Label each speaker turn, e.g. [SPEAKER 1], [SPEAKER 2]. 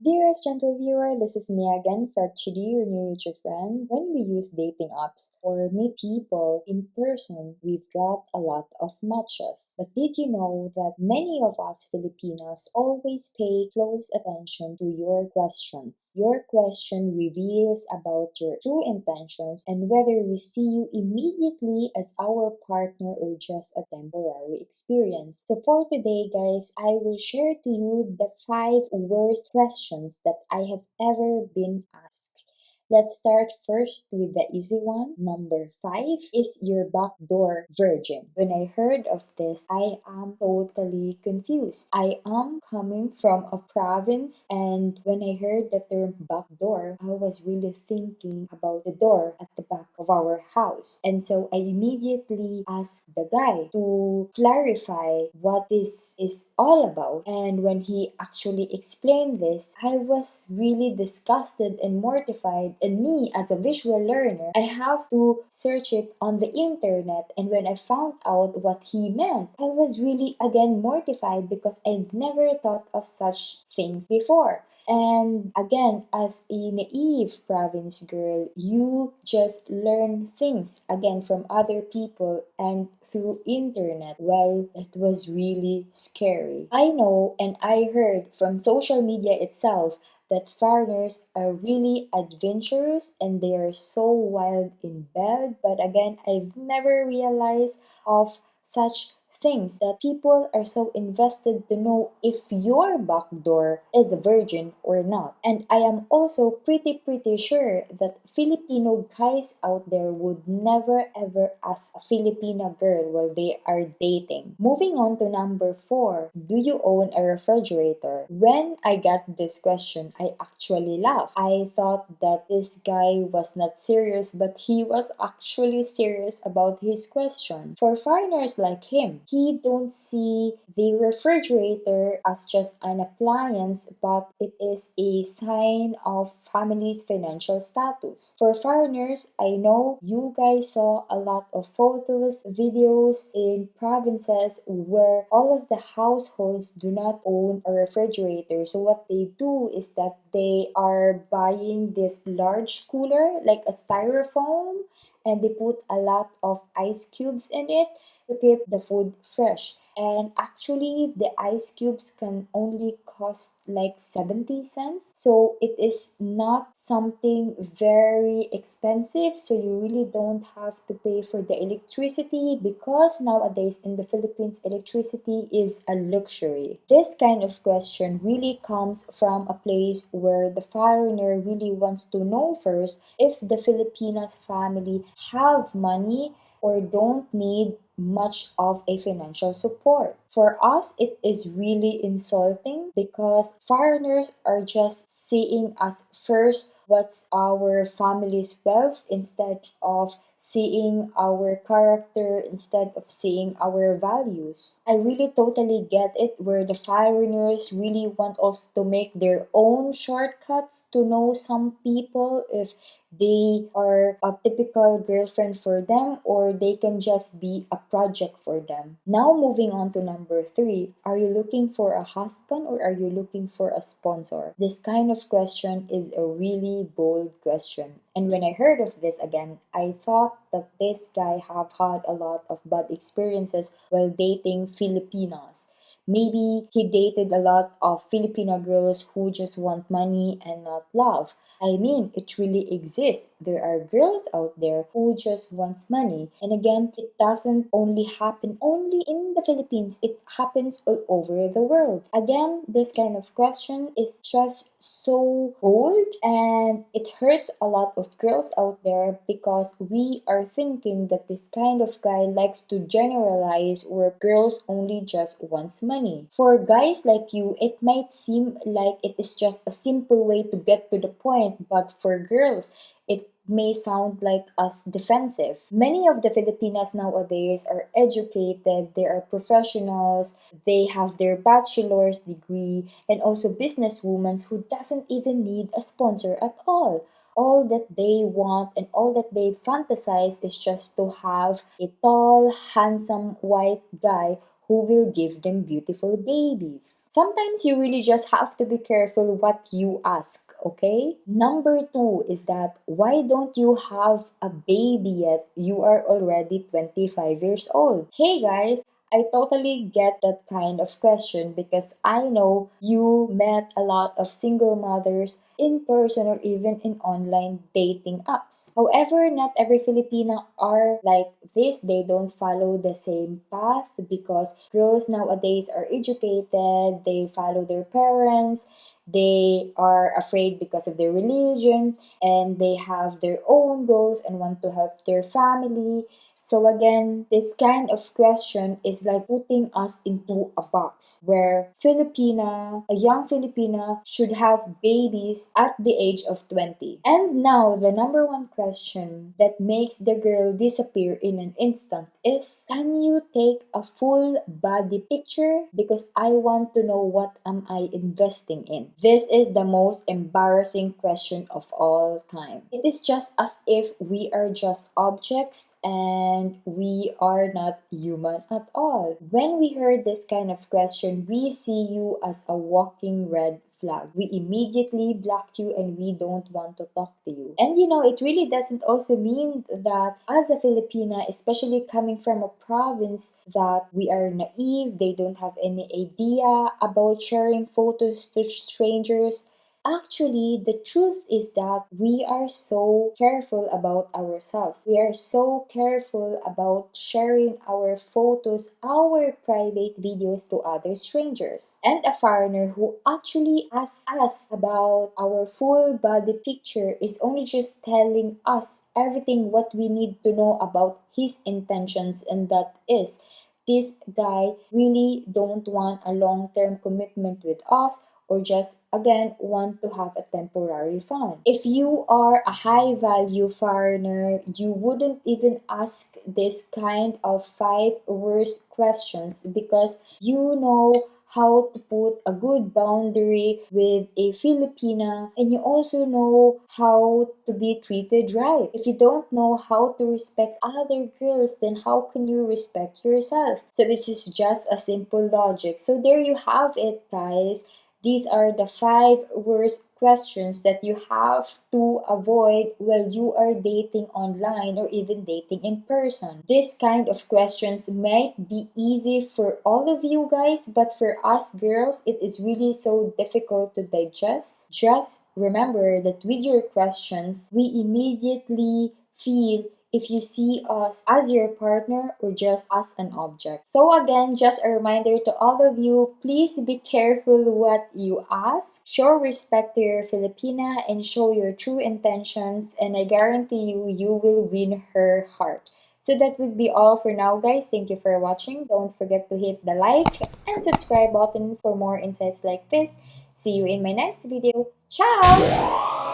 [SPEAKER 1] Dearest gentle viewer, this is me again, Fred Chidi, your new YouTube friend. When we use dating apps or meet people in person, we've got a lot of matches. But did you know that many of us Filipinos always pay close attention to your questions? Your question reveals about your true intentions and whether we see you immediately as our partner or just a temporary experience. So for today, guys, I will share to you the 5 worst questions that I have ever been asked. Let's start first with the easy one. Number 5, is your back door virgin? When I heard of this, I am totally confused. I am coming from a province, and when I heard the term back door, I was really thinking about the door at the back of our house. And so I immediately asked the guy to clarify what this is all about. And when he actually explained this, I was really disgusted and mortified. And me, as a visual learner, I have to search it on the internet. And when I found out what he meant, I was really again mortified because I've never thought of such things before. And again, as a naive province girl, you just learn things again from other people and through internet. Well, it was really scary. I know and I heard from social media itself that foreigners are really adventurous and they are so wild in bed. But again, I've never realized of such things that people are so invested to know if your back door is a virgin or not. And I am also pretty sure that Filipino guys out there would never ever ask a Filipina girl while they are dating. Moving on to number 4, do you own a refrigerator? When I got this question, I actually laughed. I thought that this guy was not serious, but he was actually serious about his question. For foreigners like him, he don't see the refrigerator as just an appliance, but it is a sign of family's financial status. For foreigners, I know you guys saw a lot of photos, videos in provinces where all of the households do not own a refrigerator. So what they do is that they are buying this large cooler like a styrofoam, and they put a lot of ice cubes in it to keep the food fresh. And actually, the ice cubes can only cost like 70 cents. So it is not something very expensive. So you really don't have to pay for the electricity because nowadays in the Philippines, electricity is a luxury. This kind of question really comes from a place where the foreigner really wants to know first if the Filipinas family have money or don't need much of a financial support. For us, it is really insulting because foreigners are just seeing us first what's our family's wealth instead of seeing our character, instead of seeing our values. I really totally get it where the foreigners really want us to make their own shortcuts to know some people if they are a typical girlfriend for them or they can just be a project for them. Now, moving on to number 3, are you looking for a husband or are you looking for a sponsor? This kind of question is a really bold question. And when I heard of this again, I thought that this guy have had a lot of bad experiences while dating Filipinas. Maybe he dated a lot of Filipino girls who just want money and not love. I mean, it really exists. There are girls out there who just wants money. And again, it doesn't only happen only in the Philippines. It happens all over the world. Again, this kind of question is just so old and it hurts a lot of girls out there because we are thinking that this kind of guy likes to generalize where girls only just wants money. For guys like you, it might seem like it is just a simple way to get to the point, but for girls, it may sound like us defensive. Many of the Filipinas nowadays are educated, they are professionals, they have their bachelor's degree, and also businesswomen who doesn't even need a sponsor at all. All that they want and all that they fantasize is just to have a tall, handsome, white guy who will give them beautiful babies. Sometimes you really just have to be careful what you ask, okay? Number two is that why don't you have a baby yet? You are already 25 years old. Hey guys, I totally get that kind of question because I know you met a lot of single mothers in person or even in online dating apps. However, not every Filipina are like this. They don't follow the same path because girls nowadays are educated, they follow their parents, they are afraid because of their religion, and they have their own goals and want to help their family. So again, this kind of question is like putting us into a box where a young Filipina should have babies at the age of 20. And now the number one question that makes the girl disappear in an instant is, can you take a full body picture? Because I want to know what am I investing in. This is the most embarrassing question of all time. It is just as if we are just objects and we are not human at all. When we heard this kind of question, we see you as a walking red flag. We immediately blocked you and we don't want to talk to you. And it really doesn't also mean that as a Filipina, especially coming from a province, that we are naive, they don't have any idea about sharing photos to strangers. Actually, the truth is that we are so careful about ourselves. We are so careful about sharing our photos, our private videos to other strangers. And a foreigner who actually asks us about our full body picture is only just telling us everything what we need to know about his intentions, and that is this guy really don't want a long-term commitment with us, or just again want to have a temporary fun. If you are a high value foreigner, you wouldn't even ask this kind of five worst questions because you know how to put a good boundary with a Filipina, and you also know how to be treated right. If you don't know how to respect other girls, then how can you respect yourself? So this is just a simple logic. So there you have it, guys. These are the five worst questions that you have to avoid while you are dating online or even dating in person. This kind of questions might be easy for all of you guys, but for us girls, it is really so difficult to digest. Just remember that with your questions, we immediately feel if you see us as your partner or just as an object. So again, just a reminder to all of you, please be careful what you ask. Show respect to your Filipina and show your true intentions, and I guarantee you, you will win her heart. So that would be all for now, guys. Thank you for watching. Don't forget to hit the like and subscribe button for more insights like this. See you in my next video. Ciao!